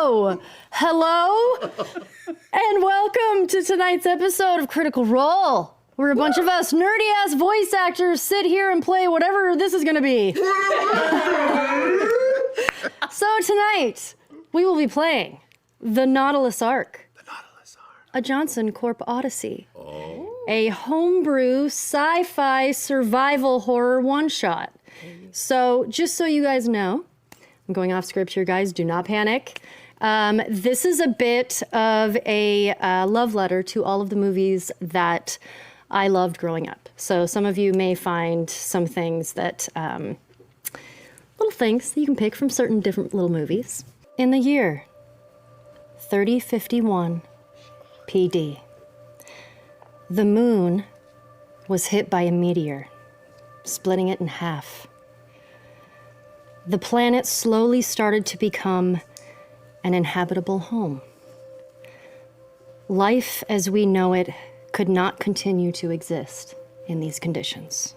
Hello, and welcome to tonight's episode of Critical Role, where a bunch of us nerdy-ass voice actors sit here and play whatever this is going to be. So tonight, we will be playing the Nautilus Ark. A Johnson Corp Odyssey. A homebrew sci-fi survival horror one-shot. So, just so you guys know, I'm going off script here, guys. Do not panic. This is a bit of a love letter to all of the movies that I loved growing up. So some of you may find some things that, little things that you can pick from certain different little movies. In the year 3051 PD, the moon was hit by a meteor, splitting it in half. The planet slowly started to become an inhabitable home. Life as we know it could not continue to exist in these conditions.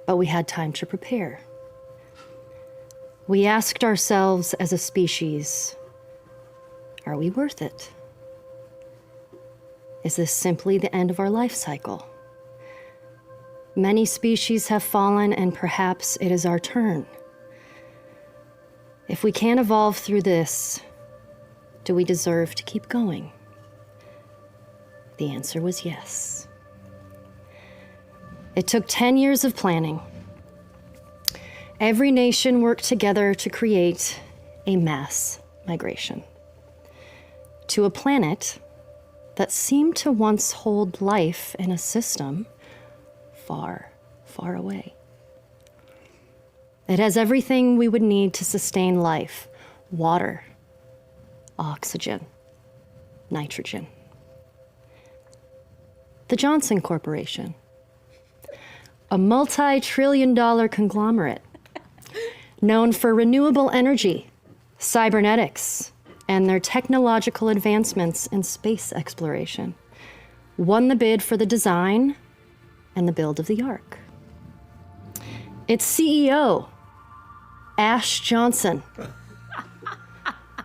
But we had time to prepare. We asked ourselves as a species, are we worth it? Is this simply the end of our life cycle? Many species have fallen, and perhaps it is our turn. If we can't evolve through this, do we deserve to keep going? The answer was yes. It took 10 years of planning. Every nation worked together to create a mass migration to a planet that seemed to once hold life in a system far, far away. It has everything we would need to sustain life: water, oxygen, nitrogen. The Johnson Corporation, a multi-trillion-dollar conglomerate known for renewable energy, cybernetics, and their technological advancements in space exploration, won the bid for the design and the build of the Ark. Its CEO, Ash Johnson,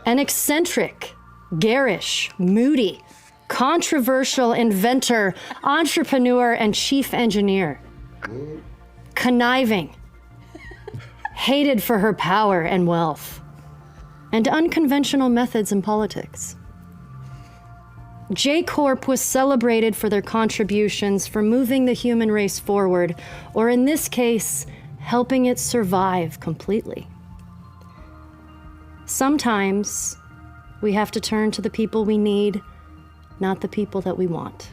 an eccentric, garish, moody, controversial inventor, entrepreneur, and chief engineer. Conniving, hated for her power and wealth, and unconventional methods in politics. J-Corp was celebrated for their contributions for moving the human race forward, or in this case, helping it survive completely. Sometimes we have to turn to the people we need, not the people that we want.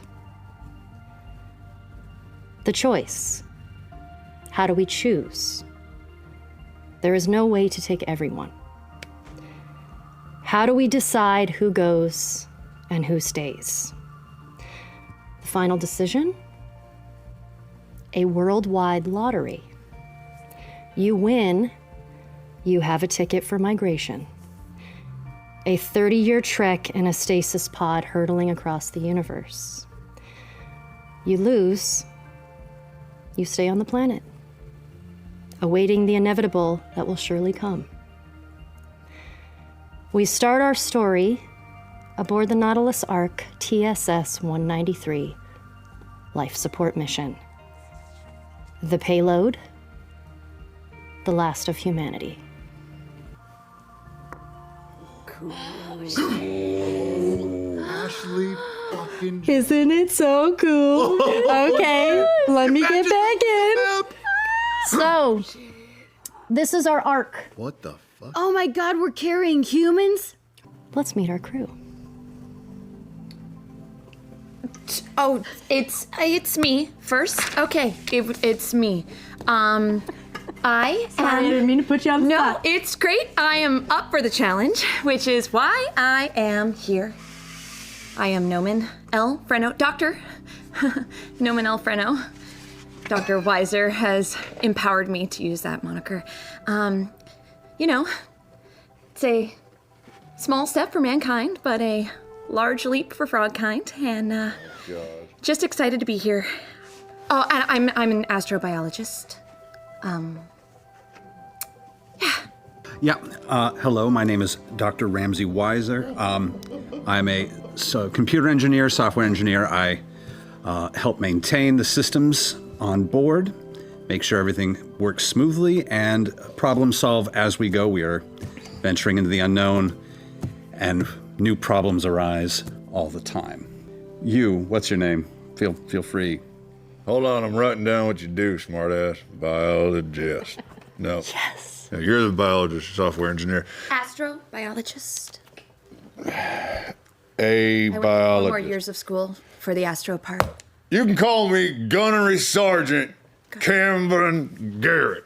The choice. How do we choose? There is no way to take everyone. How do we decide who goes and who stays? The final decision? A worldwide lottery. You win, you have a ticket for migration. A 30-year trek in a stasis pod hurtling across the universe. You lose, you stay on the planet, awaiting the inevitable that will surely come. We start our story aboard the Nautilus Ark TSS-193 life support mission. The payload, the last of humanity. Cool. Ashley fucking... Isn't it so cool? Okay, let me get back in. So, this is our Ark. What the fuck? Oh my God, we're carrying humans? Let's meet our crew. Oh, it's me first. Okay, it's me. I didn't mean to put you on the spot. No, it's great. I am up for the challenge, which is why I am here. I am Nomen L. Freno, Dr. Nomen L. Freno. Dr. Weiser has empowered me to use that moniker. You know, it's a small step for mankind, but a large leap for frogkind, and just excited to be here. Oh, and I'm an astrobiologist. Yeah. Yeah, hello, my name is Dr. Ramsey Weiser. I'm a computer engineer, software engineer. I help maintain the systems on board, make sure everything works smoothly, and problem solve as we go. We are venturing into the unknown, and new problems arise all the time. You, what's your name? Feel free. Hold on, I'm writing down what you do, smartass. Biologist. No. Yes. No, you're the biologist, software engineer. Astrobiologist. A I went 4 more biologist. years of school for the astro part. You can call me Gunnery Sergeant Cameron Garrett.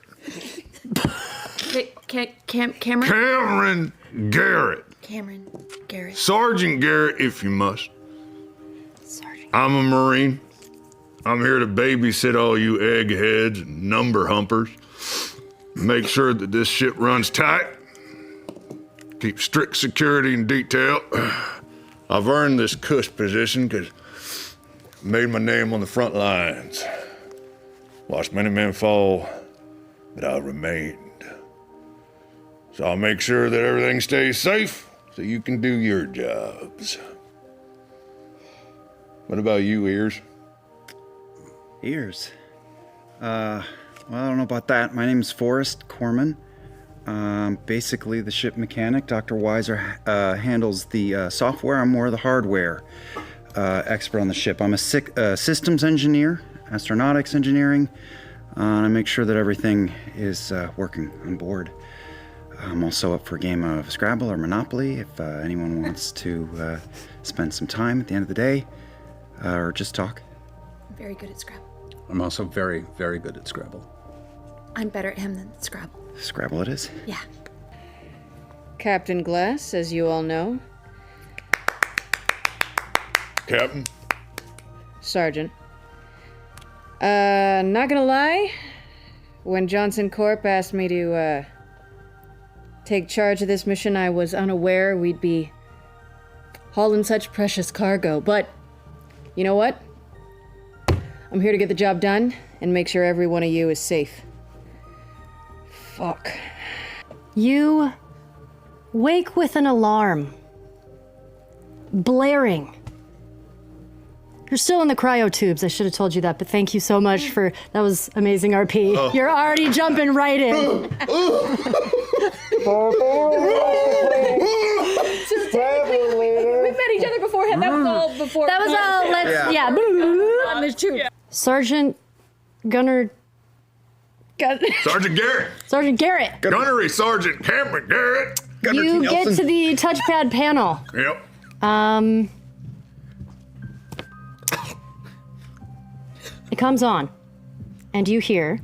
Cameron? Cameron Garrett. Cameron Garrett. Sergeant Garrett, if you must. Sergeant. I'm a Marine. I'm here to babysit all you eggheads and number humpers. Make sure that this ship runs tight. Keep strict security and detail. I've earned this cuss position because I made my name on the front lines. Watched many men fall, but I remained. So I'll make sure that everything stays safe so you can do your jobs. What about you, Ears? Ears. Well, I don't know about that. My name's Forrest Corman. Basically the ship mechanic. Dr. Weiser handles the software. I'm more the hardware expert on the ship. I'm a systems engineer, astronautics engineering, and I make sure that everything is working on board. I'm also up for a game of Scrabble or Monopoly if anyone wants to spend some time at the end of the day, or just talk. I'm very good at Scrabble. I'm also very, very good at Scrabble. I'm better at him than Scrabble. Scrabble it is. Yeah. Captain Glass, as you all know. Captain? Sergeant. Not gonna lie, when Johnson Corp asked me to, take charge of this mission, I was unaware we'd be hauling such precious cargo, but you know what? I'm here to get the job done and make sure every one of you is safe. Fuck. You wake with an alarm blaring. You're still in the cryo tubes. I should have told you that, but thank you so much for that. Was amazing, RP. Oh. You're already jumping right in. We've met each other beforehand. That was all before. That was all. Let's yeah. On this tube. Sergeant Gunner. Sergeant Garrett. Sergeant Garrett. Gunnery Sergeant Cameron Garrett. You get to the touchpad panel. Yep. It comes on, and you hear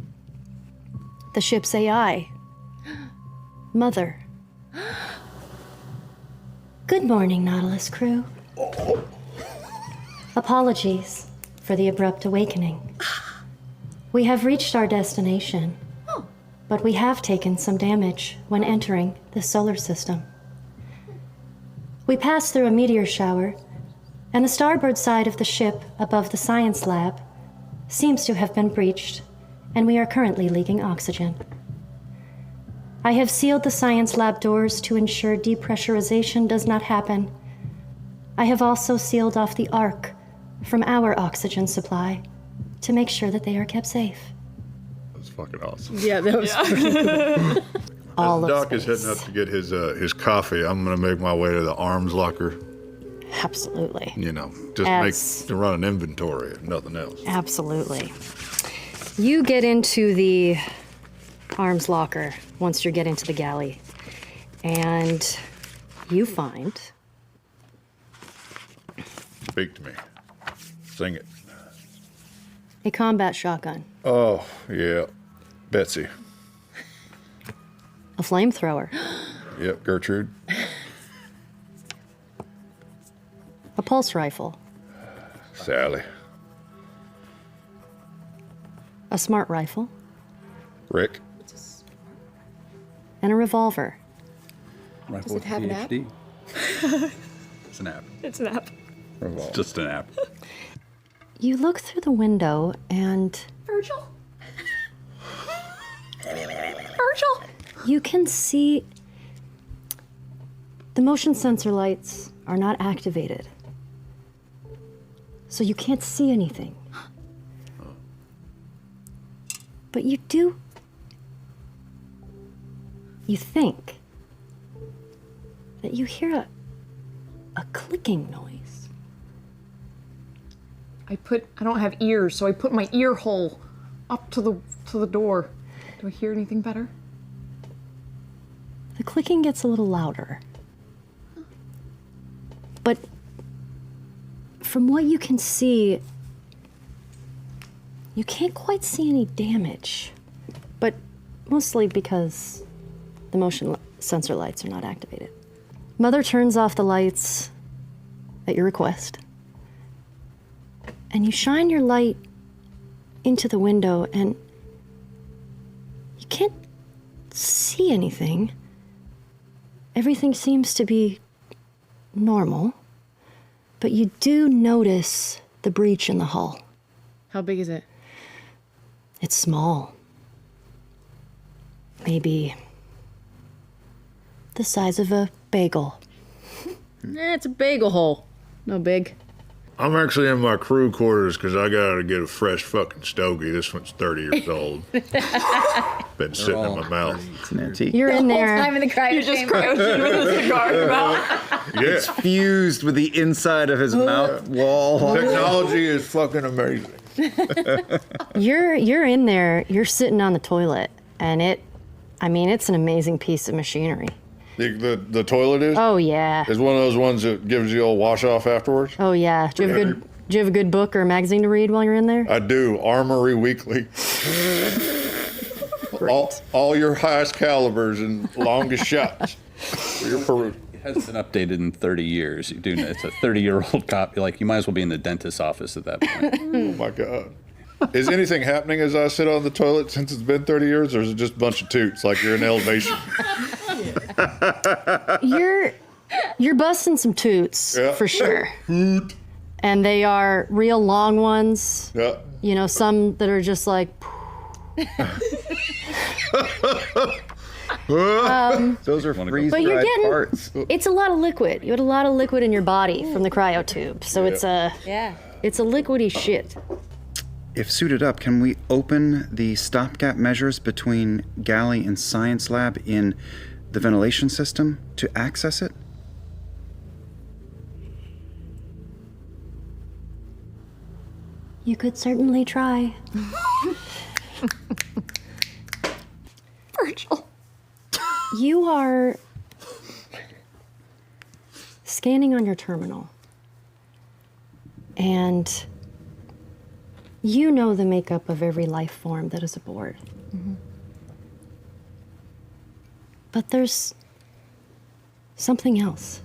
the ship's AI. Mother. Good morning, Nautilus crew. Apologies for the abrupt awakening. We have reached our destination, but we have taken some damage when entering the solar system. We passed through a meteor shower, and the starboard side of the ship above the science lab seems to have been breached, and we are currently leaking oxygen. I have sealed the science lab doors to ensure depressurization does not happen. I have also sealed off the Ark from our oxygen supply to make sure that they are kept safe. That's fucking awesome. Yeah, that was All As of Doc is space. heading up to get his coffee, I'm gonna make my way to the arms locker. Absolutely. You know, just As- to run an inventory, if nothing else. Absolutely. You get into the arms locker once you get into the galley, and you find Speak to me. Sing it. a combat shotgun, Oh, yeah. Betsy. a flamethrower, Yep, Gertrude. a pulse rifle, Sally. a smart rifle, Rick. and a revolver. Does it have an app? It's an app. It's an app. Revolver. Just an app. You look through the window and Virgil? Virgil? you can see The motion sensor lights are not activated. So you can't see anything. But you do. You think that you hear a clicking noise. I don't have ears, so I put my ear hole up to the door. Do I hear anything better? The clicking gets a little louder. But from what you can see, you can't quite see any damage. But mostly because the motion sensor lights are not activated. Mother turns off the lights at your request. And you shine your light into the window, and you can't see anything. Everything seems to be normal, but you do notice the breach in the hull. How big is it? It's small. Maybe the size of a bagel. It's a bagel hole. No big. I'm actually in my crew quarters because I gotta get a fresh fucking stogie. This one's 30 years old. Been sitting in my mouth. It's an antique. You're in there. Time in the cryo You're just chamber. crouching with a cigar in your mouth. Yeah, Fused with the inside of his mouth wall. technology is fucking amazing. You're in there. You're sitting on the toilet, and it's an amazing piece of machinery. The toilet is? Oh yeah. Is one of those ones that gives you a wash off afterwards? Oh yeah. Do you have a good book or a magazine to read while you're in there? I do. Armory Weekly. all your highest calibers and longest shots for your perusal. It hasn't been updated in 30 years. You do. It's a 30-year-old copy. Like, you might as well be in the dentist's office at that point. Oh my God. Is anything happening as I sit on the toilet since it's been 30 years, or is it just a bunch of toots like you're in elevation? You're busting some toots Yeah. for sure. And they are real long ones. Yeah. You know, some that are just like. Those are But you're freeze-dried getting. parts. It's a lot of liquid. You had a lot of liquid in your body from the cryo tube, so it's a liquidy shit. If suited up, can we open the stopgap measures between galley and science lab in the ventilation system to access it? You could certainly try. Virgil. You are scanning on your terminal, and you know the makeup of every life form that is aboard. Mm-hmm. But there's something else.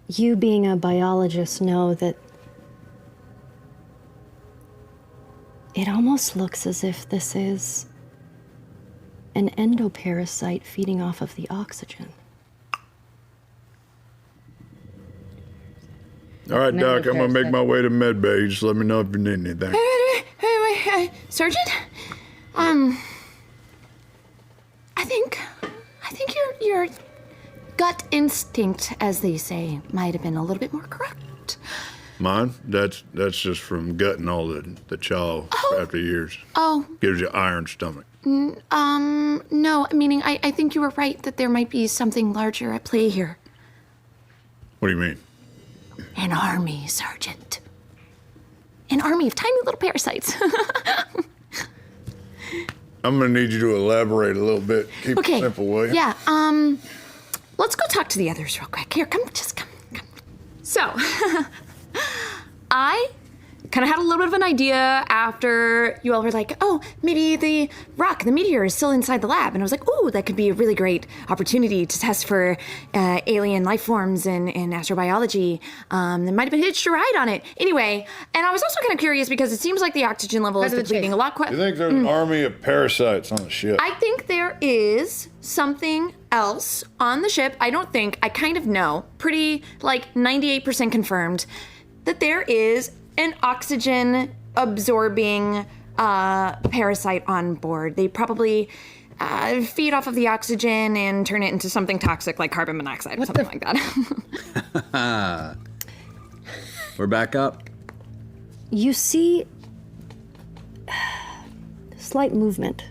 You, being a biologist, know that it almost looks as if this is an endoparasite feeding off of the oxygen. All right, Doc, I'm gonna make my way to medbay. Just let me know if you need anything. Hey, Sergeant? I think your gut instinct, as they say, might have been a little bit more correct. Mine? That's just from gutting all the chaw after years. Oh. Gives you iron stomach. No, meaning I think you were right that there might be something larger at play here. What do you mean? An army, Sergeant. An army of tiny little parasites. I'm gonna need you to elaborate a little bit. Keep Okay. it simple, will you? Yeah, let's go talk to the others real quick. Here, come. So, I kind of had a little bit of an idea after you all were like, oh, maybe the rock, the meteor is still inside the lab. And I was like, ooh, that could be a really great opportunity to test for alien life forms and astrobiology. There might have been hitched a ride on it. Anyway, and I was also kind of curious because it seems like the oxygen level is depleting a lot You think there's an army of parasites on the ship? I think there is something else on the ship. I kind of know, pretty like 98% confirmed, that there is an oxygen absorbing parasite on board. They probably feed off of the oxygen and turn it into something toxic like carbon monoxide or something like that. We're back up. You see slight movement,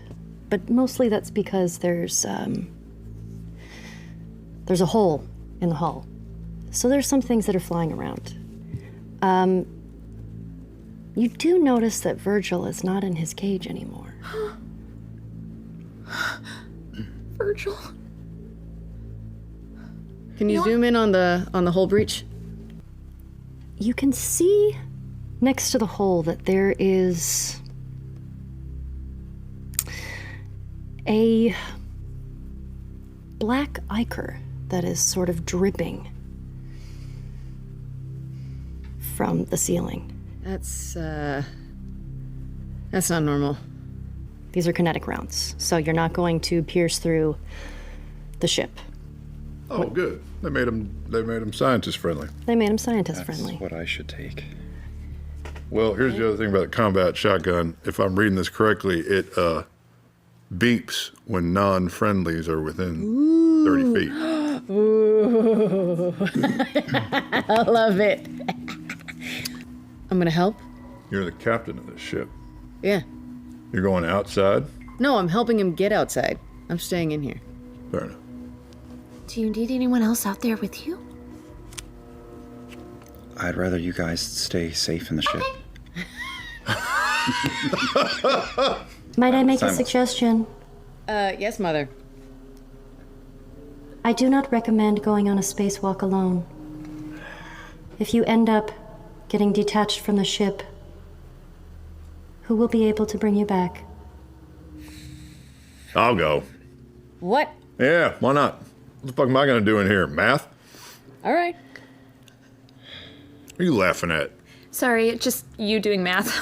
but mostly that's because there's a hole in the hull. So there's some things that are flying around. You do notice that Virgil is not in his cage anymore. Virgil. Can you zoom in on the hull breach? You can see next to the hole that there is a black ichor that is sort of dripping from the ceiling. That's not normal. These are kinetic rounds, so you're not going to pierce through the ship. Oh, good. They made them scientist friendly. They made them scientist friendly. That's what I should take. Well, here's the other thing about the combat shotgun. If I'm reading this correctly, it beeps when non-friendlies are within 30 feet. Ooh. I love it. I'm gonna help. You're the captain of this ship. Yeah. You're going outside? No, I'm helping him get outside. I'm staying in here. Fair enough. Do you need anyone else out there with you? I'd rather you guys stay safe in the ship. Might I make a Simon. suggestion? Yes, Mother. I do not recommend going on a spacewalk alone. If you end up getting detached from the ship, who will be able to bring you back? I'll go. What? Yeah, why not? What the fuck am I gonna do in here? Math? All right. What are you laughing at? Sorry, just you doing math.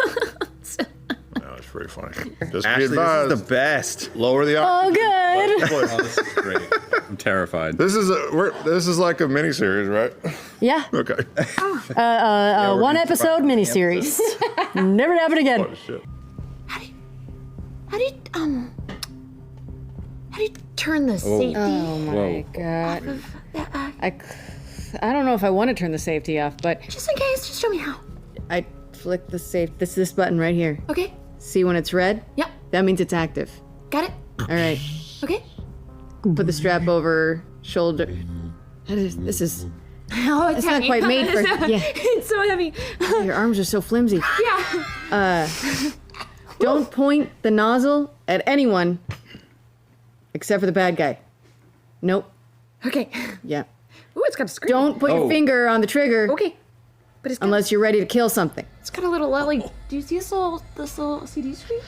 Oh, it's pretty funny. Just Ashley, be advised. this is the best. Lower the Oh, oxygen. good. Oh, this is great. I'm terrified. This is like a miniseries, right? Yeah. Okay. One episode miniseries. Never happen again. Oh shit. How do you turn the safety? Oh my god. I don't know if I want to turn the safety off, but Just in case, just show me how. I flick the safe. This button right here. Okay. See when it's red? Yep. That means it's active. Got it. All right. Okay. Put the strap over shoulder. This is. Oh, It's not quite made for. Yeah. It's so heavy. Your arms are so flimsy. Yeah. Don't point the nozzle at anyone except for the bad guy. Nope. Okay. Yeah. Ooh, it's got a screen. Don't put your finger on the trigger Okay. But it's got, unless you're ready to kill something. it's got a little like. Do you see this little CD screen?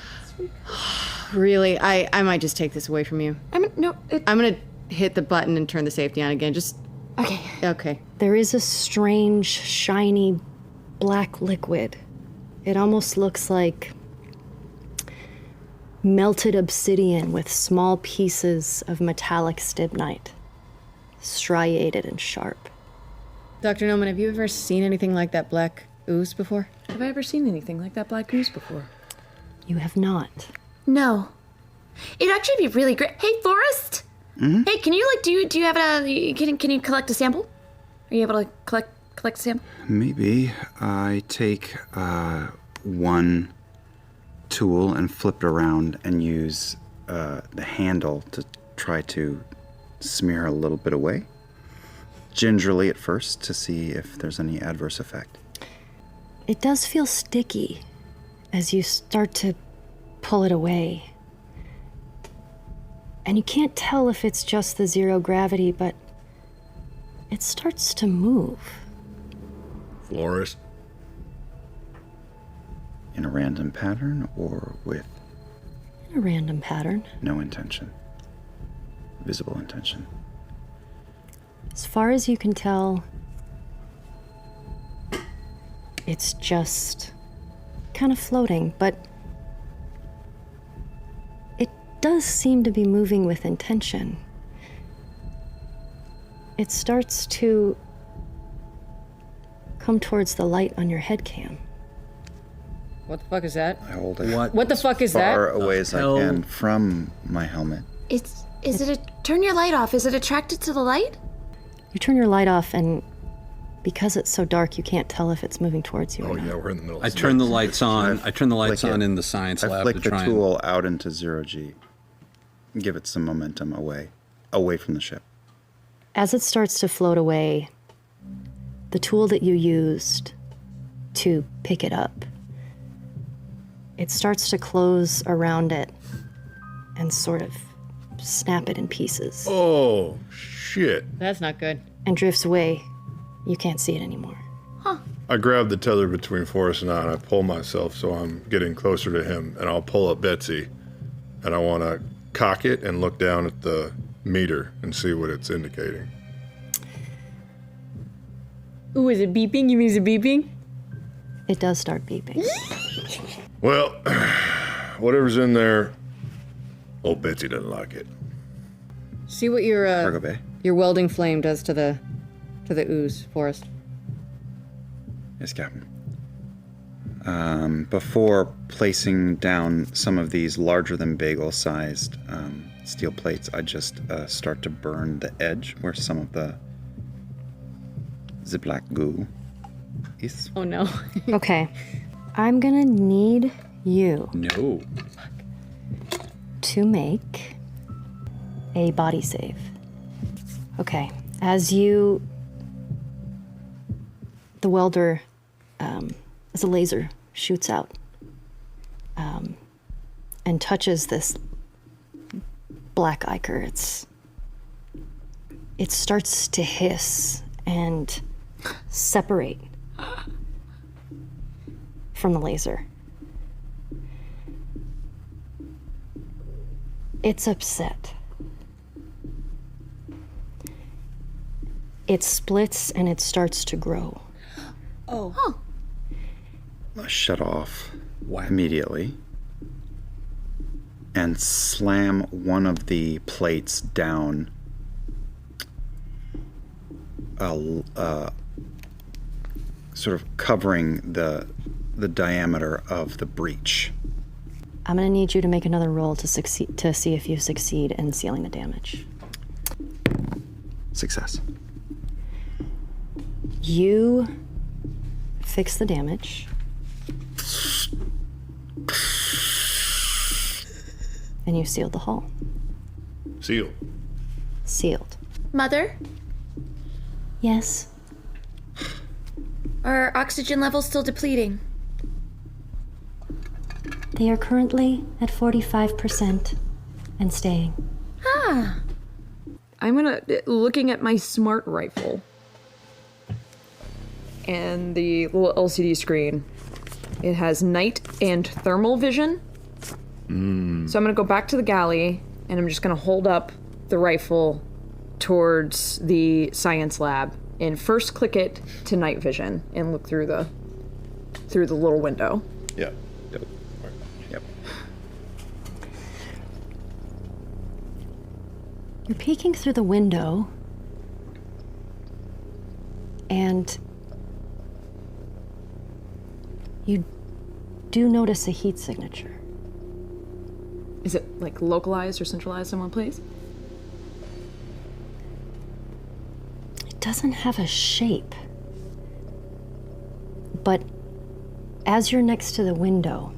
Really, I might just take this away from you. No. I'm gonna hit the button and turn the safety on again. Just Okay. okay. There is a strange, shiny black liquid. It almost looks like melted obsidian with small pieces of metallic stibnite, striated and sharp. Dr. Noman, have you ever seen anything like that black ooze before? Have I ever seen anything like that black goose before? You have not. No. It'd actually be really great. Hey, Forrest. Hey, can you do you have can you collect a sample? Are you able to collect a sample? Maybe I take one tool and flip it around and use the handle to try to smear a little bit away. Gingerly at first to see if there's any adverse effect. It does feel sticky as you start to pull it away. And you can't tell if it's just the zero gravity, but it starts to move. Florist. In a random pattern or with In a random pattern. no intention? Visible intention. As far as you can tell, it's just kind of floating, but it does seem to be moving with intention. It starts to come towards the light on your head cam. What the fuck is that? I hold it What the fuck is far that? away as I hell? can from my helmet. Turn your light off. Is it attracted to the light? You turn your light off, and because it's so dark, you can't tell if it's moving towards you or Oh not. yeah, we're in the middle. I turn the lights on. I turn the lights Flick on it. in the science I lab flick to the try tool out into 0G. Give it some momentum away from the ship. As it starts to float away, the tool that you used to pick it up, it starts to close around it and sort of snap it in pieces Oh shit! That's not good. and drifts away. You can't see it anymore. I grab the tether between Forrest and I pull myself so I'm getting closer to him, and I'll pull up Betsy, and I want to cock it and look down at the meter and see what it's indicating. Ooh, is it beeping? You mean is it beeping? It does start beeping. Well, whatever's in there, old Betsy doesn't like it. See what your Cargo bay. your welding flame does to the ooze, Forrest. Yes, Captain. Before placing down some of these larger than bagel-sized steel plates, I just start to burn the edge where some of the Ziploc goo is. Oh no. Okay. I'm gonna need you No. to make a body save. Okay. The welder, as a laser shoots out and touches this black ichor, it starts to hiss and separate from the laser. It's upset. It splits and it starts to grow. I shut off Wow. immediately and slam one of the plates down sort of covering the diameter of the breach. I'm gonna need you to make another roll to succeed, to see if you succeed in sealing the damage. Success. You fix the damage. And you sealed the hull. Seal. Sealed. Mother, Yes. are oxygen levels still depleting? They are currently at 45% and staying. I'm looking at my smart rifle and the little LCD screen. It has night and thermal vision. So I'm gonna go back to the galley and I'm just gonna hold up the rifle towards the science lab and first click it to night vision and look through the little window. Yeah. Yep. You're peeking through the window, and you do notice a heat signature. Is it like localized or centralized in one place? It doesn't have a shape, but as you're next to the window,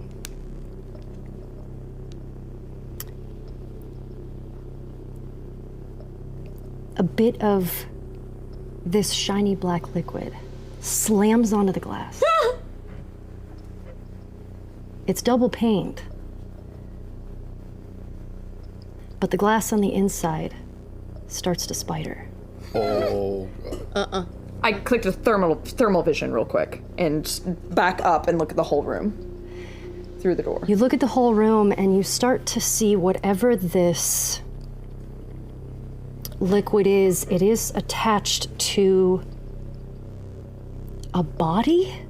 a bit of this shiny black liquid slams onto the glass. It's double paned, but the glass on the inside starts to spider. Oh, God. I clicked the thermal vision real quick and back up and look at the whole room through the door. You look at the whole room and you start to see whatever this liquid is. It is attached to a body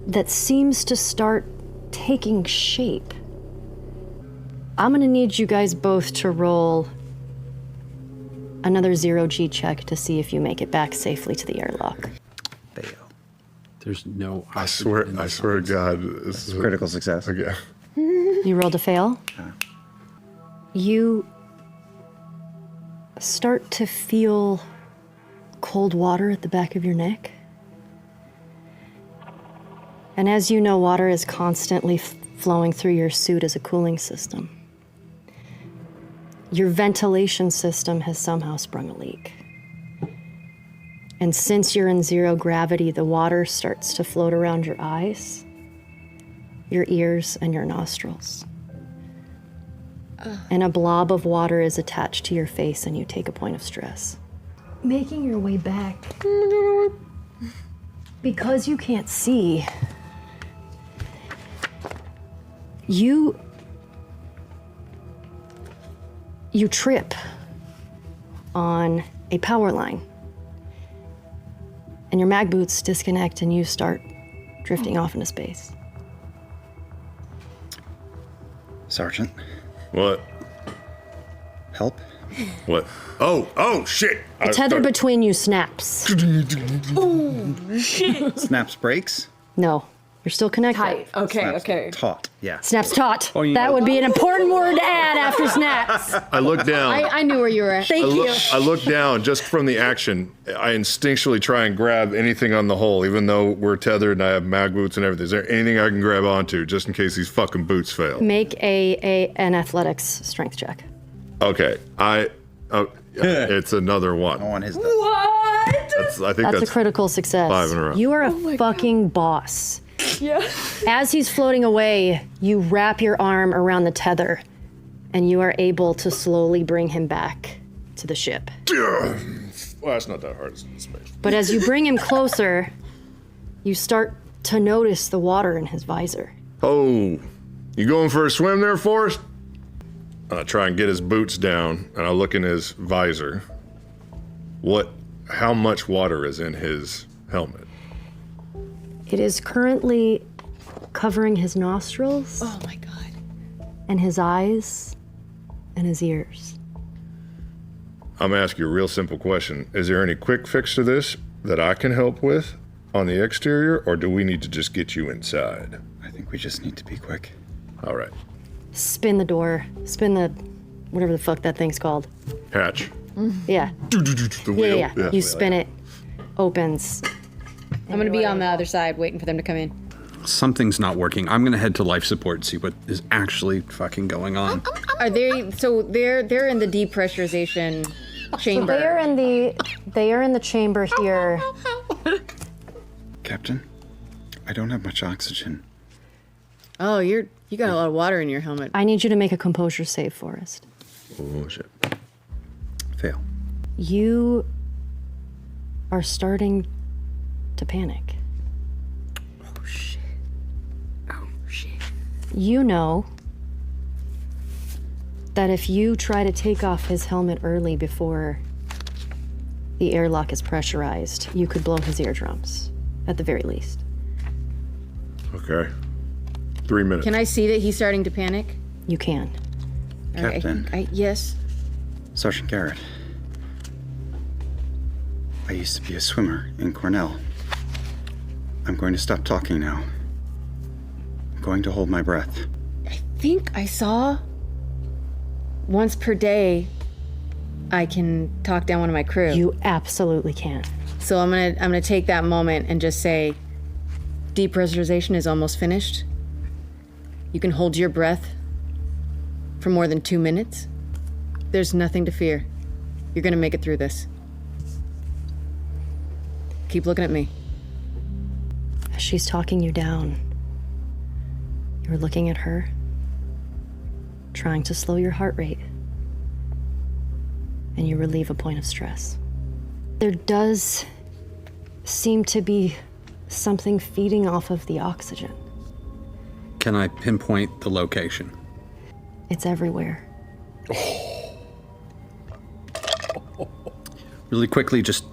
that seems to start taking shape. I'm gonna need you guys both to roll another 0G check to see if you make it back safely to the airlock. Fail. There's no. I swear to God, this is Critical success. Okay. You rolled a fail. You start to feel cold water at the back of your neck. And as you know, water is constantly flowing through your suit as a cooling system. Your ventilation system has somehow sprung a leak. And since you're in zero gravity, the water starts to float around your eyes, your ears, and your nostrils. And a blob of water is attached to your face, and you take a point of stress. Making your way back, because you can't see, you trip on a power line. And your mag boots disconnect, and you start drifting off into space. Sergeant, What? help? What? Oh, shit! The tether between you snaps. Snaps brakes? No, you're still connected. Tight. Okay, Snaps okay. Taut, yeah. Snaps taut. you That know- would be an important word to add after snaps. I look down. I knew where you were at. Thank you. I look down just from the action. I instinctually try and grab anything on the hole, even though we're tethered and I have mag boots and everything. Is there anything I can grab onto just in case these fucking boots fail? Make an athletics strength check. Okay, it's another one. On his I think That's a that's critical success. 5 in a row. You are a fucking boss. Yeah. As he's floating away, you wrap your arm around the tether, and you are able to slowly bring him back to the ship. Well, that's not that hard. It's in space. But as you bring him closer, you start to notice the water in his visor. Oh, you going for a swim there, Forrest? I try and get his boots down, and I look in his visor. How much water is in his helmet? It is currently covering his nostrils. Oh my god. And his eyes and his ears. I'm gonna ask you a real simple question. Is there any quick fix to this that I can help with on the exterior, or do we need to just get you inside? I think we just need to be quick. All right. Spin the door. Spin the whatever the fuck that thing's called. Hatch. Yeah. The wheel. Yeah. You spin it. Opens. I'm gonna be on the other side waiting for them to come in. Something's not working. I'm gonna head to life support and see what is actually fucking going on. Are they? So they're in the depressurization chamber. They are in the chamber here. Captain, I don't have much oxygen. Oh, you got a lot of water in your helmet. I need you to make a composure save, Forrest. Oh, shit. Fail. You are starting to panic. Oh shit. You know that if you try to take off his helmet early before the airlock is pressurized, you could blow his eardrums, at the very least. Okay. 3 minutes. Can I see that he's starting to panic? You can. All right, Captain. yes. Sergeant Garrett. I used to be a swimmer in Cornell. I'm going to stop talking now. I'm going to hold my breath. I think I saw once per day I can talk down one of my crew. You absolutely can. So I'm gonna take that moment and just say, depressurization is almost finished. You can hold your breath for more than 2 minutes. There's nothing to fear. You're gonna make it through this. Keep looking at me. As she's talking you down, you're looking at her, trying to slow your heart rate, and you relieve a point of stress. There does seem to be something feeding off of the oxygen. Can I pinpoint the location? It's everywhere. Really quickly, just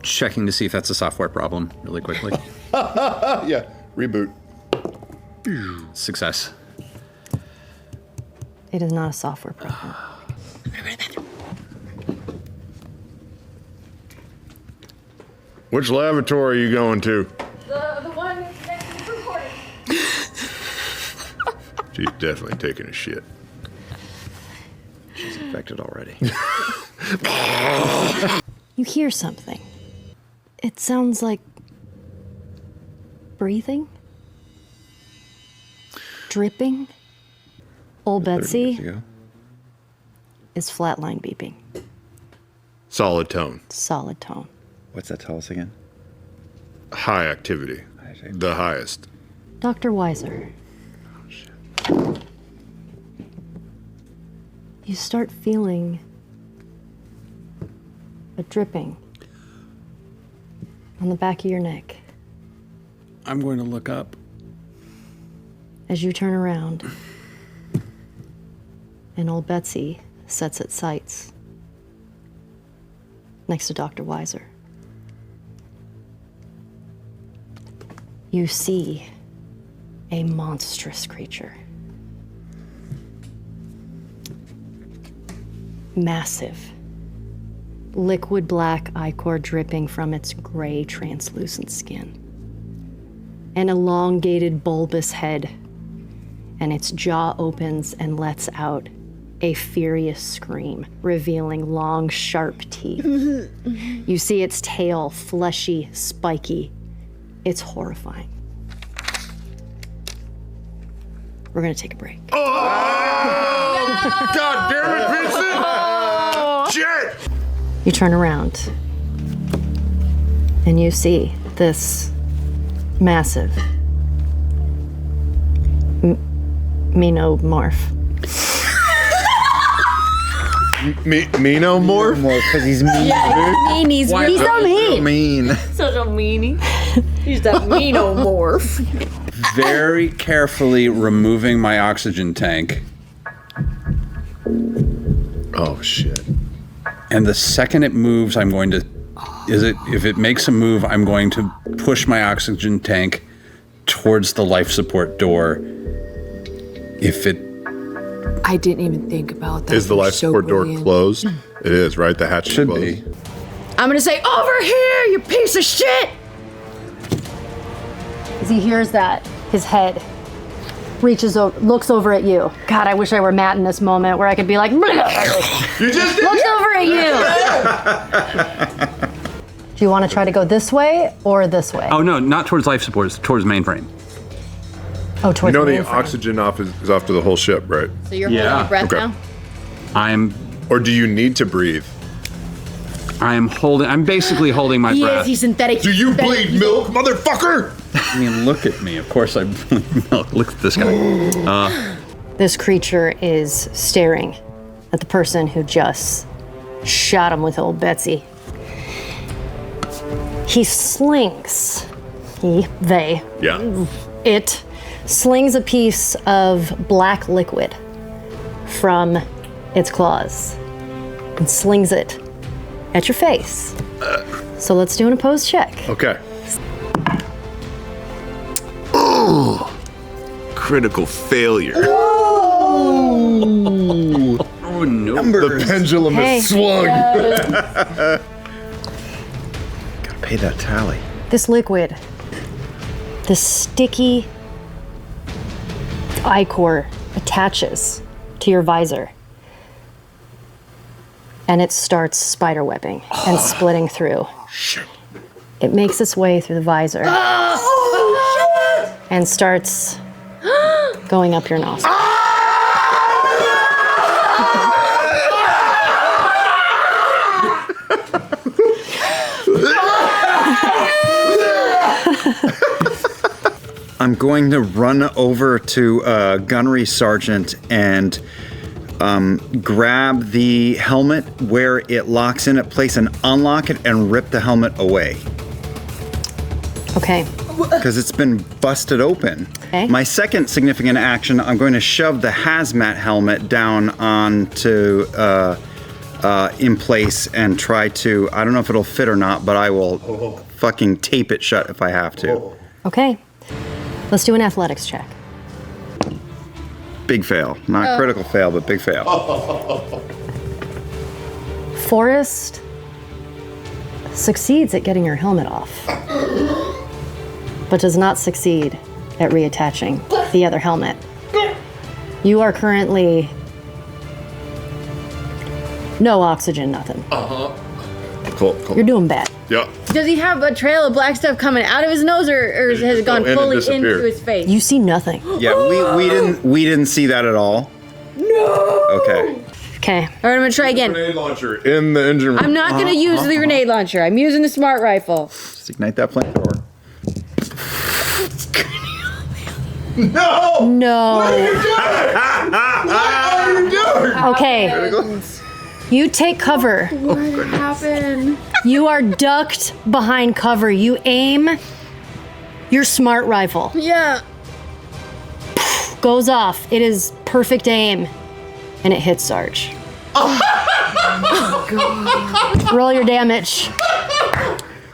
checking to see if that's a software problem. Really quickly. Yeah. Reboot. Success. It is not a software problem. Which lavatory are you going to? The one next to the crew quarters. She's definitely taking a shit. She's infected already. You hear something. It sounds like breathing, dripping. Old 30 Betsy minutes ago. is flatline beeping. Solid tone. Solid tone. What's that tell us again? High activity. The highest. Dr. Weiser. You start feeling a dripping on the back of your neck. I'm going to look up. As you turn around, and old Betsy sets its sights next to Dr. Weiser. You see a monstrous creature. Massive. Liquid black ichor dripping from its gray, translucent skin. An elongated, bulbous head, and its jaw opens and lets out a furious scream, revealing long, sharp teeth. You see its tail, fleshy, spiky. It's horrifying. We're gonna take a break. God damn it, Vincent! Shit! You turn around, and you see this massive Menomorph. Menomorph? More because he's mean. Mean, he's so mean. Mean. Such a meanie. He's that meanomorph. Very carefully removing my oxygen tank. Oh, shit. And the second it moves, I'm going to... If it makes a move, I'm going to push my oxygen tank towards the life support door. If it... I didn't even think about that. Is the You're life so support door brilliant. closed? It is, right? The hatch is should closed. be. I'm gonna say, over here, you piece of shit! As he hears that, his head reaches over, looks over at you. God, I wish I were Matt in this moment where I could be like, You just did looks over at you. Do you want to try to go this way or this way? Oh, no, not towards life support. It's towards mainframe. Oh, towards You know the the mainframe. oxygen is off to the whole ship, right? So you're Yeah. holding your breath Okay. now? Or do you need to breathe? I'm basically holding my breath. He's synthetic. Do you bleed milk, motherfucker? I mean, look at me. Of course I bleed milk. Look at this guy. This creature is staring at the person who just shot him with old Betsy. He slings, Yeah. it slings a piece of black liquid from its claws and slings it at your face. So let's do an opposed check. Okay. Ooh. Critical failure. Oh, no. The pendulum Hey. is swung. Gotta pay that tally. This liquid, this sticky ichor attaches to your visor. And it starts spiderwebbing and splitting through. It makes its way through the visor and starts going up your nostril. I'm going to run over to Gunnery Sergeant and grab the helmet where it locks in at place and unlock it and rip the helmet away Okay. because it's been busted open. Okay. My second significant action, I'm going to shove the hazmat helmet down onto in place and try to, I don't know if it'll fit or not, but I will fucking tape it shut if I have to. Okay. Let's do an athletics check. Big fail. Not critical fail, but big fail. Forrest succeeds at getting your helmet off, but does not succeed at reattaching the other helmet. You are currently no oxygen, nothing. Cool. You're doing bad. Yeah. Does he have a trail of black stuff coming out of his nose, or has it gone and it fully disappeared. into his face? You see nothing. Yeah, we didn't see that at all. No. Okay. Okay. All right, I'm gonna try again. Grenade launcher in the engine room. I'm not gonna use the grenade launcher. I'm using the smart rifle. Just ignite that flamethrower. No! No. What are you doing? Okay. You take cover. What happened? You are ducked behind cover. You aim your smart rifle. Yeah. Goes off. It is perfect aim. And it hits Sarge. Oh God. Roll your damage.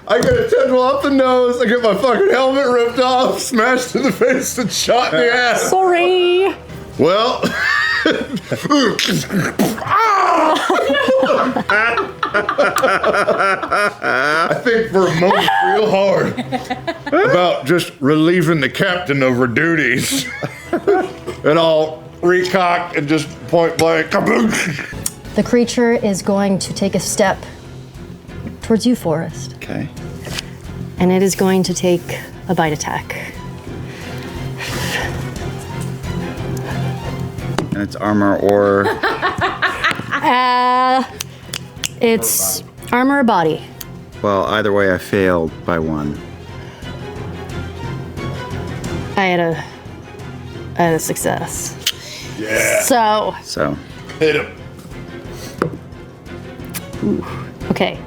I get a tendril up the nose, I get my fucking helmet ripped off, smashed in the face, and shot in the ass. Sorry. Well, I think for a moment real hard about just relieving the captain of her duties. And I'll recock and just point blank. The creature is going to take a step towards you, Forrest. Okay. And it is going to take a bite attack. And it's armor or It's armor or body. well, either way I failed by 1. I had a success. Yeah. So Hit him. Okay.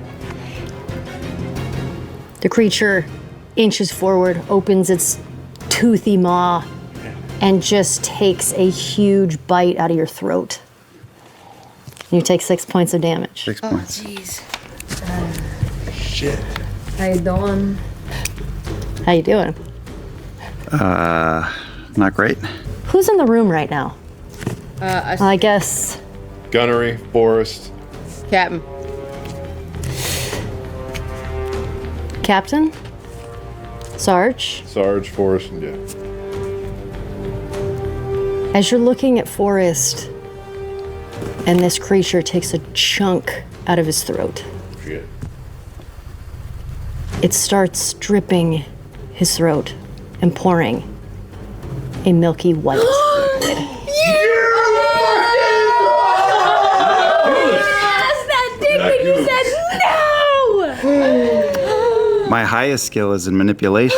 The creature inches forward, opens its toothy maw, and just takes a huge bite out of your throat. You take 6 points of damage. 6 points. Jeez. Shit. How you doing? How you doing? Not great. Who's in the room right now? I guess Gunnery, Forrest. Captain. Captain? Sarge? Sarge, Forrest, and yeah. As you're looking at Forrest, and this creature takes a chunk out of his throat, Shit. it starts dripping his throat and pouring a milky white liquid. My highest skill is in manipulation.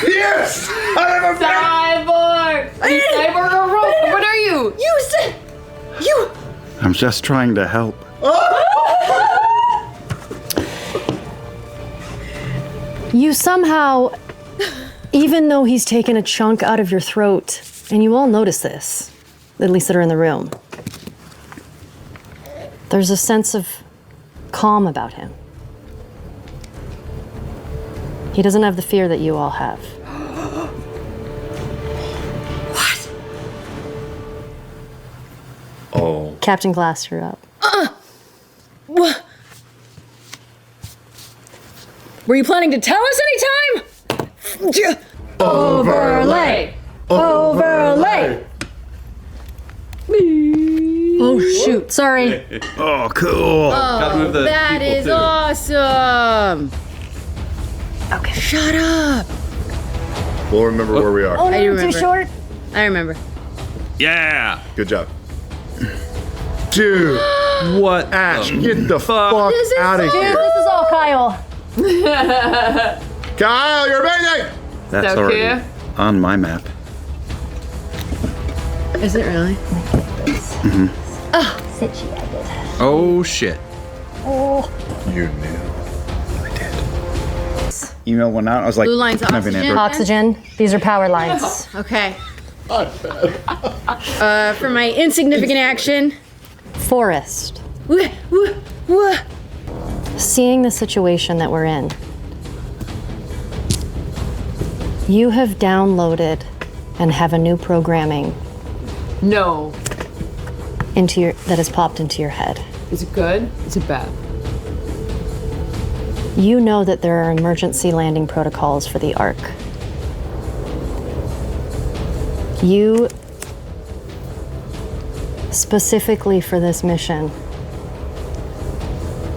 Yes! Cyborg! Cyborg or Rope? What are you? I'm just trying to help. You somehow, even though he's taken a chunk out of your throat, and you all notice this, at least that are in the room, there's a sense of calm about him. He doesn't have the fear that you all have. Oh. Captain Glass, you're up. What? Were you planning to tell us anytime? Overlay! Overlay! Oh, shoot. Sorry. Oh, cool. That is awesome. Okay. Shut up. We'll remember where we are. Oh, I no, too remember. short. I remember. Yeah. Good job. Dude, What? Ash, get the fuck This is out of so here. This is all Kyle. Kyle, you're amazing! That's So already cute. on my map. Is it really? Oh shit. You knew. Email went out. I was like, Blue line's "Can I have an oxygen? Android?" Oxygen. These are power lines. Okay. For my insignificant action. Forrest. Wah, wah, wah. Seeing the situation that we're in, you have downloaded and have a new programming No. that has popped into your head. Is it good? Is it bad? You know that there are emergency landing protocols for the Ark. You, specifically for this mission,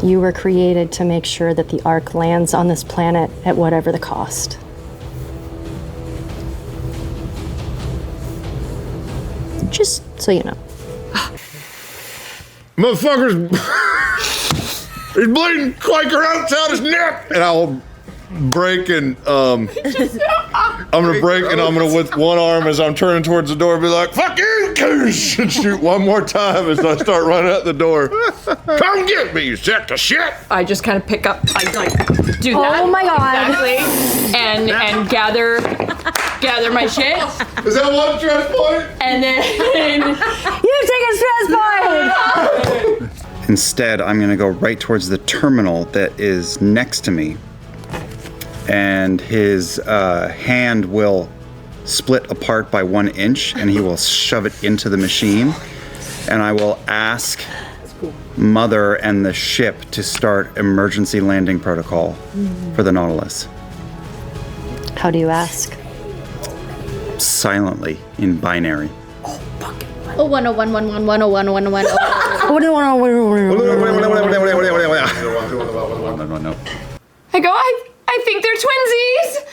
you were created to make sure that the Ark lands on this planet at whatever the cost. Just so you know. Motherfuckers, he's bleeding Quaker oats out his neck. And I'll break and, I'm gonna break and I'm gonna, with one arm as I'm turning towards the door, be like, fuck you, goose, and shoot one more time as I start running out the door. Come get me, you sack of shit. I just kind of pick up, I like do that. Oh my God. Exactly. And gather my shit. Is that one stress point? And then You take a stress point! Instead, I'm going to go right towards the terminal that is next to me. And his hand will split apart by 1 inch, and he will shove it into the machine. And I will ask Mother and the ship to start emergency landing protocol for the Nautilus. How do you ask? Silently, in binary. Oh, 10111101110. I go, I think they're twinsies.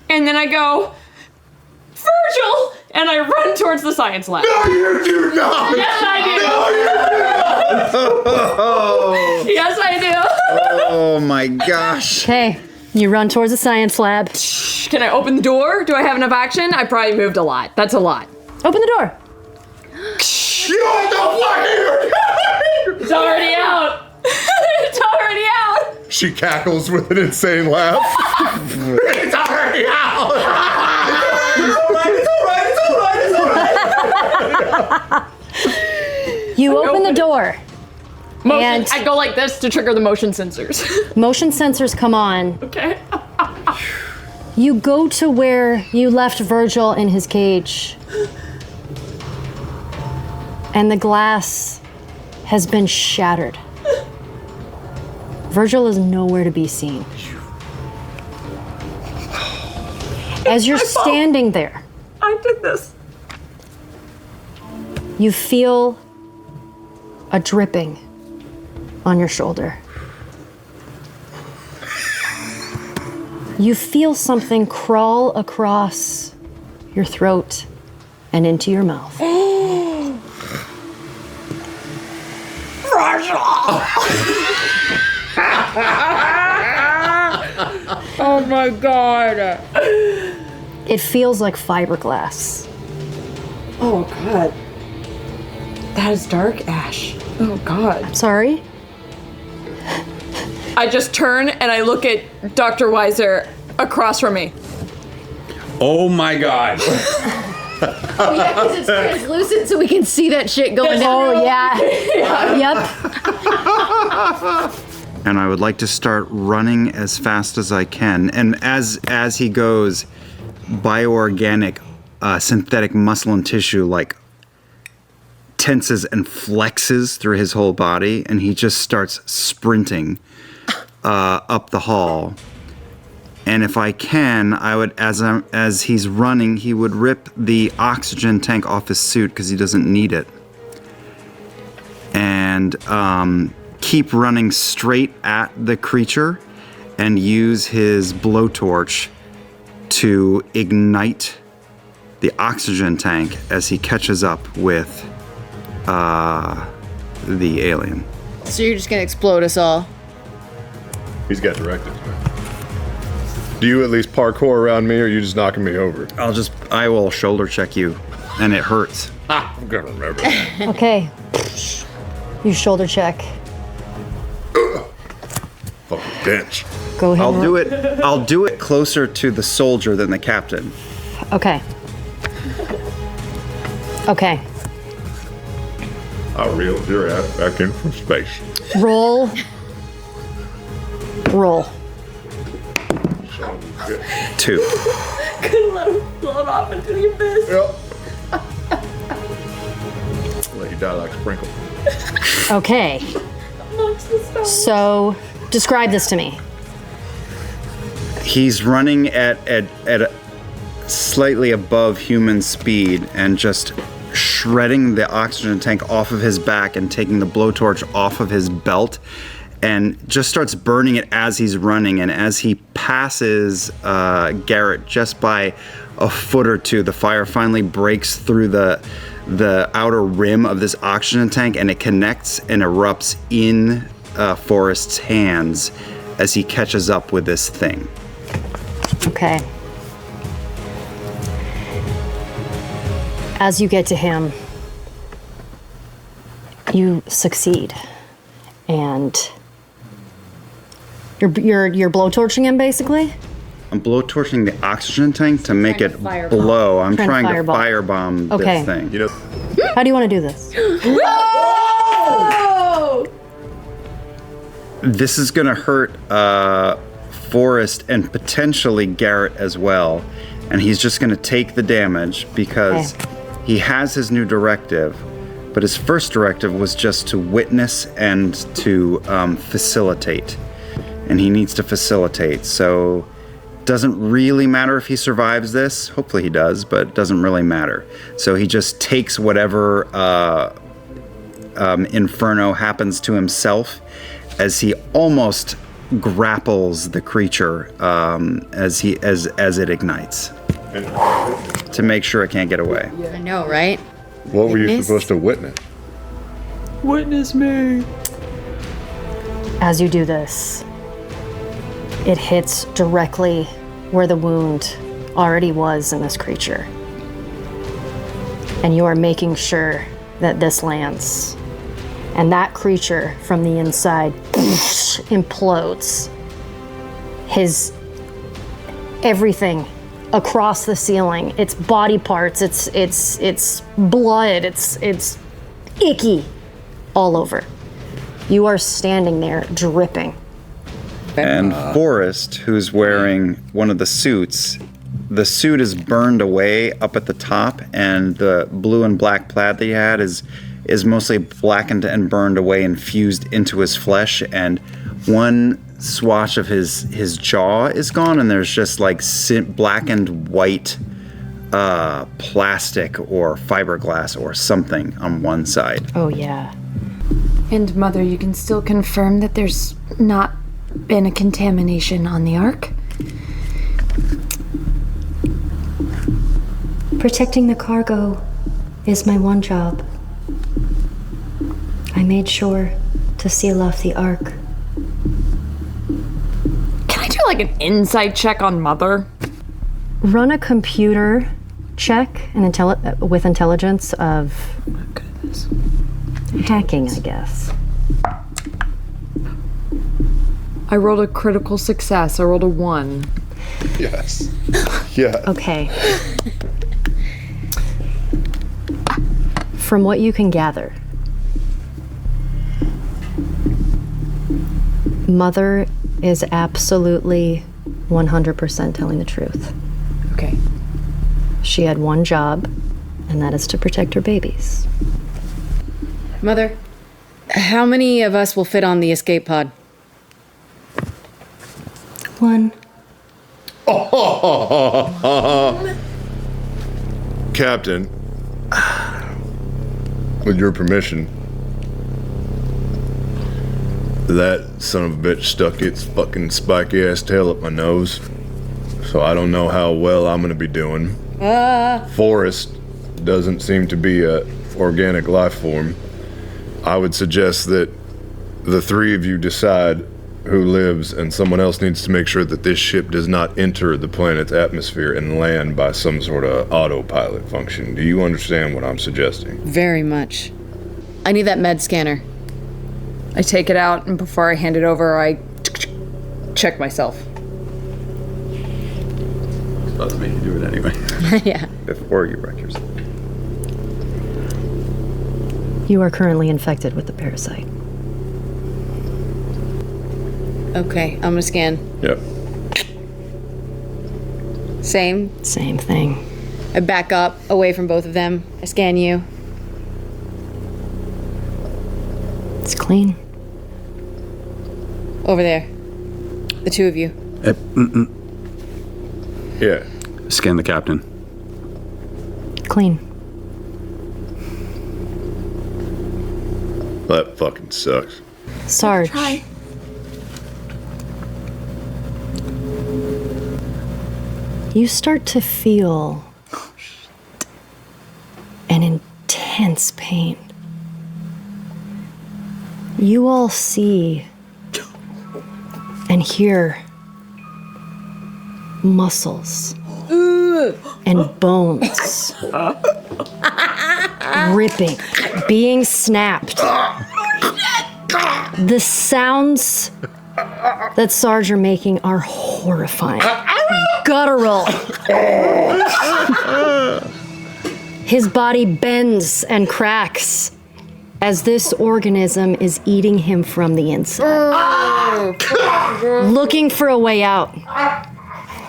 And then I go, Virgil, and I run towards the science lab. No, you do not. Yes, I do. Yes, I do. Oh my gosh. Okay, you run towards the science lab. Can I open the door? Do I have enough action? I probably moved a lot. That's a lot. Open the door. What the fuck? It's already out. It's already out. She cackles with an insane laugh. It's already out. You open the door. Motion, I go like this to trigger the motion sensors. Motion sensors come on. Okay. You go to where you left Virgil in his cage. And the glass has been shattered. Virgil is nowhere to be seen. As you're standing there, I did this. you feel a dripping on your shoulder. You feel something crawl across your throat and into your mouth. Oh my god. It feels like fiberglass. Oh god. That is dark ash. Oh god. Sorry? I just turn and I look at Dr. Weiser across from me. Oh my god. Oh yeah, because it's translucent, so we can see that shit going down. Oh, yeah. Yep. And I would like to start running as fast as I can. And as he goes, bioorganic, synthetic muscle and tissue like tenses and flexes through his whole body, and he just starts sprinting up the hall. And if I can, I would, as he's running, he would rip the oxygen tank off his suit because he doesn't need it, and keep running straight at the creature, and use his blowtorch to ignite the oxygen tank as he catches up with the alien. So you're just gonna explode us all. He's got directives, man. Do you at least parkour around me, or are you just knocking me over? I will shoulder check you, and it hurts. I'm gonna remember that. Okay. You shoulder check. Fucking bench. Go ahead. I'll do it closer to the soldier than the captain. Okay. Okay. I reeled your ass back in from space. Roll. Roll. Son of a bitch. 2. Couldn't let him blow it off into the abyss. Yep. die like sprinkle. Okay. So, describe this to me. He's running at a slightly above human speed and just shredding the oxygen tank off of his back and taking the blowtorch off of his belt and just starts burning it as he's running. And as he passes Garrett just by a foot or two, the fire finally breaks through the outer rim of this oxygen tank, and it connects and erupts in Forrest's hands as he catches up with this thing. Okay. As you get to him, you succeed, and you're blowtorching him, basically. I'm blowtorching the oxygen tank to make it blow. I'm trying to firebomb this thing. You know, How do you want to do this? This is gonna hurt Forrest and potentially Garrett as well, and he's just gonna take the damage because he has his new directive, but his first directive was just to witness and to facilitate, and he needs to facilitate. So doesn't really matter if he survives this. Hopefully he does, but it doesn't really matter. So he just takes whatever inferno happens to himself as he almost grapples the creature as it ignites to make sure it can't get away. I know, right? what were you supposed to witness? Witness me. As you do this, it hits directly where the wound already was in this creature. And you are making sure that this lands. And that creature from the inside implodes. His everything across the ceiling, its body parts, its blood, it's icky all over. You are standing there dripping. And Forrest, who's wearing one of the suits, the suit is burned away up at the top, and the blue and black plaid that he had is mostly blackened and burned away and fused into his flesh, and one swatch of his jaw is gone, and there's just like blackened white plastic or fiberglass or something on one side. Oh, yeah. And Mother, you can still confirm that there's not been a contamination on the Ark? Protecting the cargo is my one job. I made sure to seal off the Ark. Can I do like an insight check on Mother? Run a computer check and with intelligence of hacking, I guess. I rolled a critical success. I rolled a 1. Yes. Yeah. Okay. From what you can gather, Mother is absolutely 100% telling the truth. Okay. She had one job, and that is to protect her babies. Mother, how many of us will fit on the escape pod? One. Captain, with your permission, that son of a bitch stuck its fucking spiky ass tail up my nose, so I don't know how well I'm gonna be doing. Forrest doesn't seem to be a organic life form. I would suggest that the three of you decide who lives, and someone else needs to make sure that this ship does not enter the planet's atmosphere and land by some sort of autopilot function. Do you understand what I'm suggesting? Very much. I need that med scanner. I take it out, and before I hand it over, I check myself. Let's make you do it anyway. Yeah. Before you wreck yourself. You are currently infected with the parasite. Okay, I'm gonna scan. Yep. Same. Same thing. I back up away from both of them. I scan you. It's clean. Over there. The two of you. Yeah. Scan the captain. Clean. That fucking sucks. Sarge. Try. You start to feel an intense pain. You all see and hear muscles and bones ripping, being snapped. The sounds that Sarge are making are horrifying. Guttural. His body bends and cracks as this organism is eating him from the inside. Looking for a way out.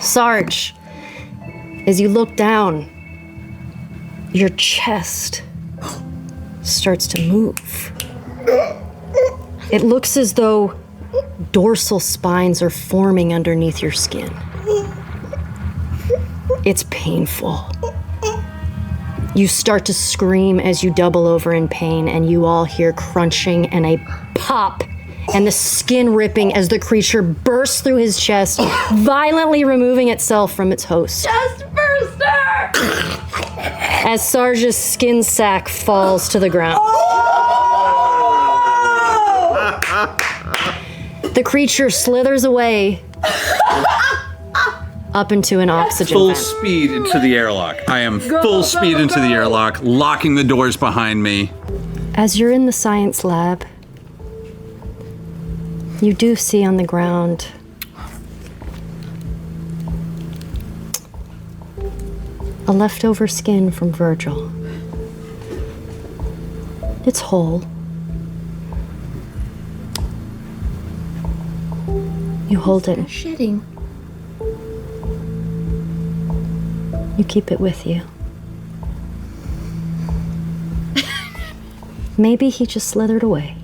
Sarge, as you look down, your chest starts to move. It looks as though dorsal spines are forming underneath your skin. It's painful. You start to scream as you double over in pain, and you all hear crunching and a pop, and the skin ripping as the creature bursts through his chest, violently removing itself from its host. Chest burster! As Sarge's skin sack falls to the ground. The creature slithers away up into an oxygen Full vent. speed into the airlock. I am full speed into the airlock, locking the doors behind me. As you're in the science lab, you do see on the ground a leftover skin from Virgil. It's whole. You hold it. Shedding. You keep it with you. Maybe he just slithered away.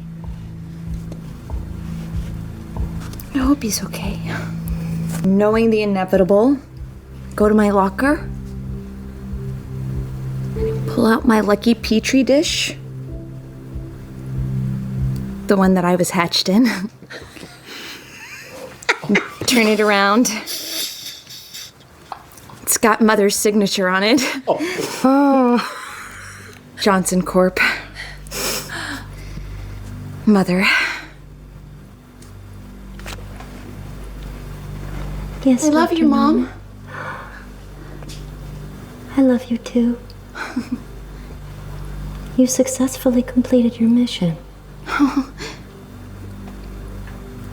I hope he's okay. Knowing the inevitable, go to my locker, pull out my lucky petri dish, the one that I was hatched in, turn it around. It's got Mother's signature on it. Johnson Corp. Mother. Yes, I love you, Mom. I love you too. You successfully completed your mission.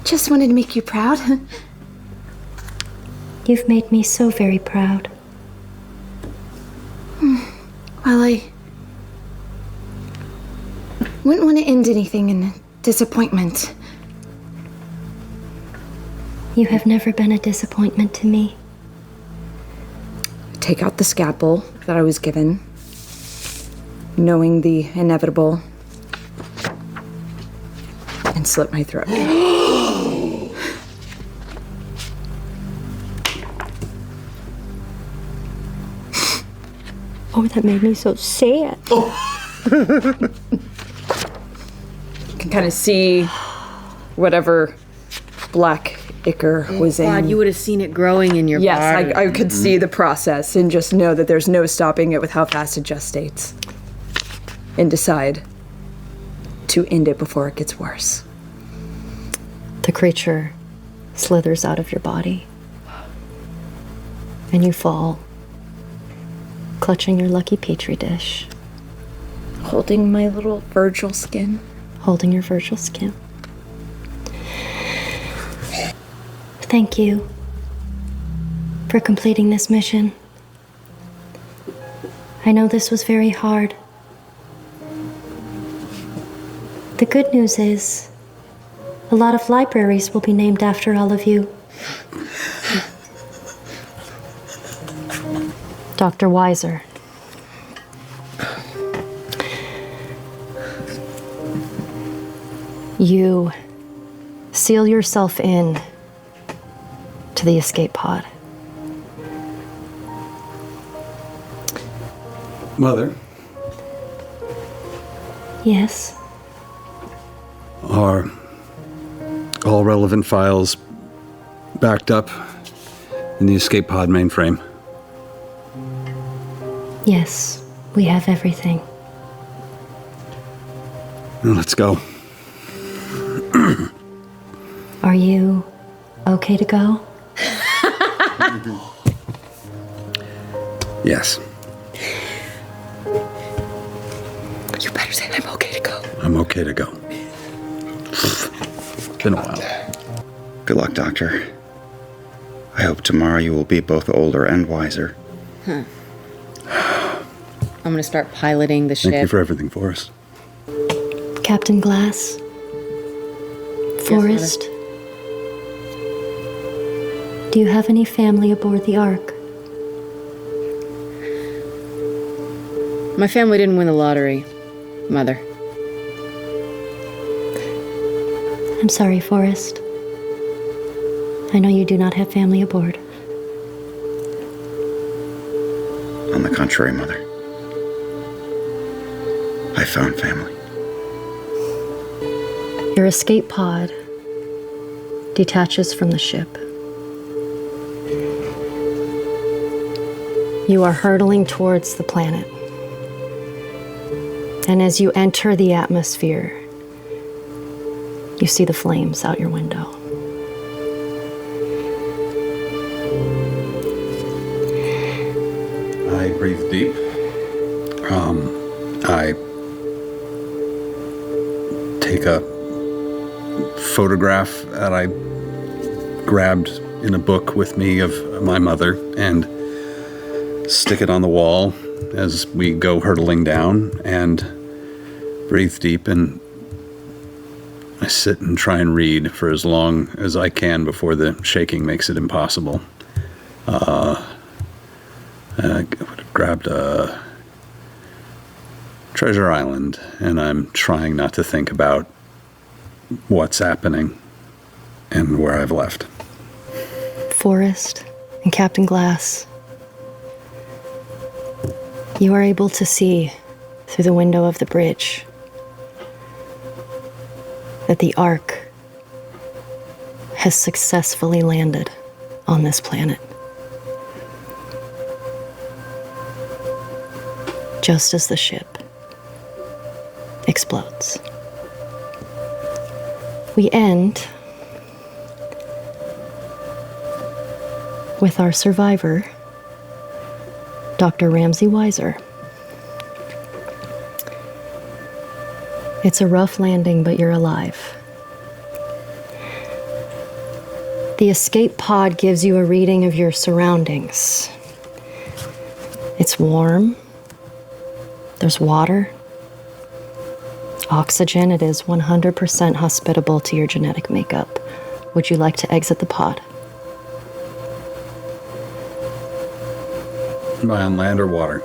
Just wanted to make you proud. You've made me so very proud. Well, I wouldn't want to end anything in disappointment. You have never been a disappointment to me. Take out the scalpel that I was given, knowing the inevitable, and slit my throat. Oh, that made me so sad. You can kind of see whatever black ichor was in. God, you would have seen it growing in your Yes, body. I could see the process and just know that there's no stopping it with how fast it gestates. And decide to end it before it gets worse. The creature slithers out of your body. And you fall, clutching your lucky petri dish, Holding my little Virgil skin. holding your Virgil skin. Thank you for completing this mission. I know this was very hard. The good news is, a lot of libraries will be named after all of you. Dr. Weiser. You seal yourself in to the escape pod. Mother, Yes. are all relevant files backed up in the escape pod mainframe? Yes, we have everything. Well, let's go. Are you okay to go? Yes, You better say I'm okay to go. I'm okay to go. Been a while. Good luck, Doctor. I hope tomorrow you will be both older and wiser. I'm gonna start piloting the ship. Thank you for everything, Forrest. Captain Glass? Forrest? Do you have any family aboard the Ark? My family didn't win the lottery, Mother. I'm sorry, Forrest. I know you do not have family aboard. On the contrary, Mother. I found family. Your escape pod detaches from the ship. You are hurtling towards the planet. And as you enter the atmosphere, you see the flames out your window. I breathe deep. I take a photograph that I grabbed in a book with me of my mother and stick it on the wall as we go hurtling down, and breathe deep, and I sit and try and read for as long as I can before the shaking makes it impossible. I grabbed a Treasure Island, and I'm trying not to think about what's happening and where I've left. Forrest and Captain Glass, you are able to see through the window of the bridge that the Ark has successfully landed on this planet. Just as the ship explodes. We end with our survivor, Dr. Ramsey Weiser. It's a rough landing, but you're alive. The escape pod gives you a reading of your surroundings. It's warm. There's water. Oxygen. It is 100% hospitable to your genetic makeup. Would you like to exit the pod? Am I on land or water?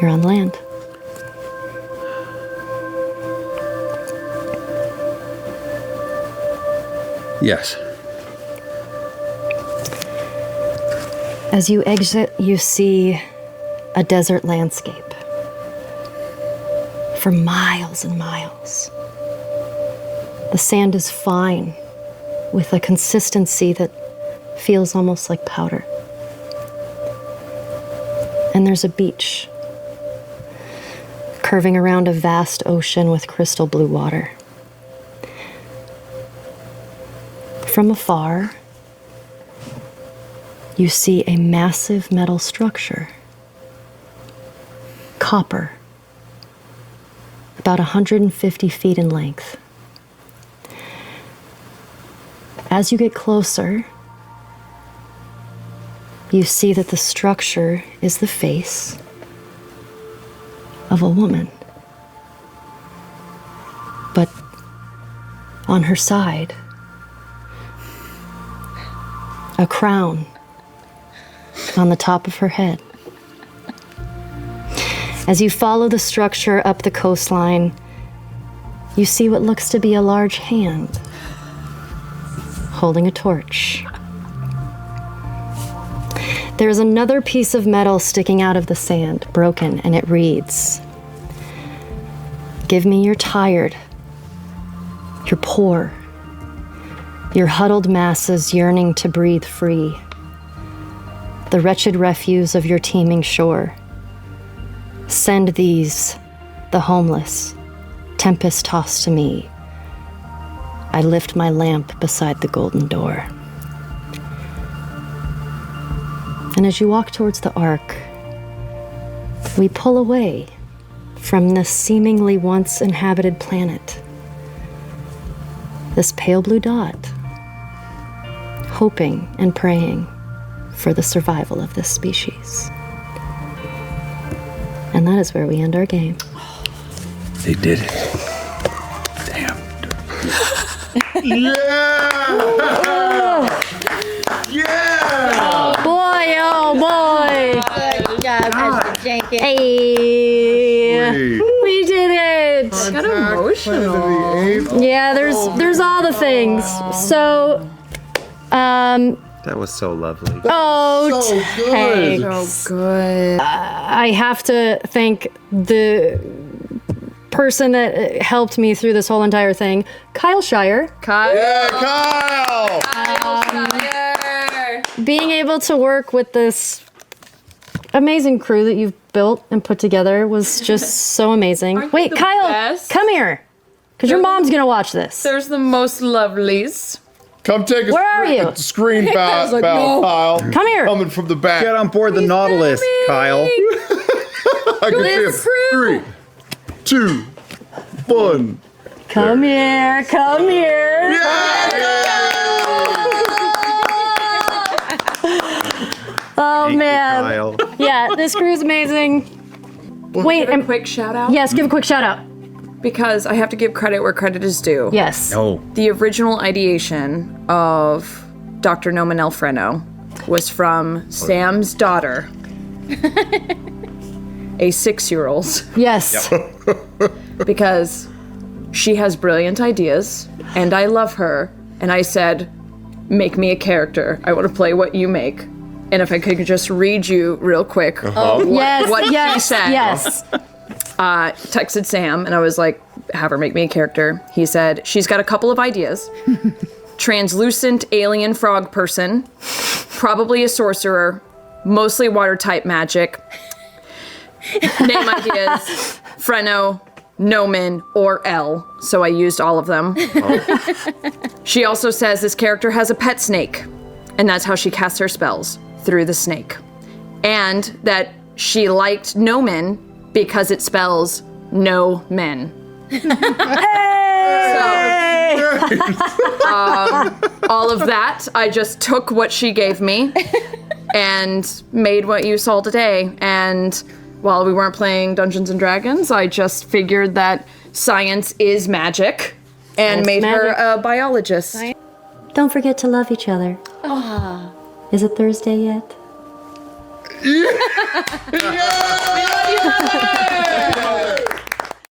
You're on land. Yes. As you exit, you see a desert landscape for miles and miles. The sand is fine, with a consistency that feels almost like powder. And there's a beach curving around a vast ocean with crystal blue water. From afar, you see a massive metal structure, copper, about 150 feet in length. As you get closer, you see that the structure is the face of a woman. But on her side, a crown on the top of her head. As you follow the structure up the coastline, you see what looks to be a large hand holding a torch. There's another piece of metal sticking out of the sand, broken, and it reads, "Give me your tired, your poor, your huddled masses yearning to breathe free, the wretched refuse of your teeming shore. Send these, the homeless, tempest-tossed to me. I lift my lamp beside the golden door." And as you walk towards the Ark, we pull away from this seemingly once inhabited planet. This pale blue dot, hoping and praying for the survival of this species. And that is where we end our game. They did it. Damn. Yeah! Boy, oh boy! Good job, Mr. Jenkins. Hey! We did it! Got emotional. Yeah, there's all the things. So, That was so lovely. oh, So good. thanks. So good. I have to thank the person that helped me through this whole entire thing, Kyle Shire. Kyle. Yeah, Kyle! Being able to work with this amazing crew that you've built and put together was just so amazing. Aren't you Wait, the Kyle, best? come here. Because your mom's gonna watch this. There's the most lovelies. Come take a Where are you? screen bow, like, no. Kyle. Come here. Coming from the back. Get on board the Nautilus, Kyle. I can Live see him. 3, 2, 1. Come here, come here. Oh man. Kyle. Yeah, this crew's amazing. Wait, and Quick shout out. yes, give a quick shout out. Because I have to give credit where credit is due. Yes. Oh, The original ideation of Dr. Nominel Freno was from Sam's daughter, a 6-year-old, Yes. because she has brilliant ideas and I love her. And I said, make me a character. I want to play what you make. And if I could just read you real quick Yes. what yes. he said. Yes. Texted Sam and I was like, have her make me a character. He said, she's got a couple of ideas. Translucent alien frog person, probably a sorcerer, mostly water type magic. Name ideas, Freno, Nomen, or L. So I used all of them. She also says this character has a pet snake, and that's how she casts her spells, through the snake. And that she liked Nomen because it spells no men. All of that, I just took what she gave me and made what you saw today. And while we weren't playing Dungeons and Dragons, I just figured that science is magic and It's made her magic. a biologist. Don't forget to love each other. Is it Thursday yet?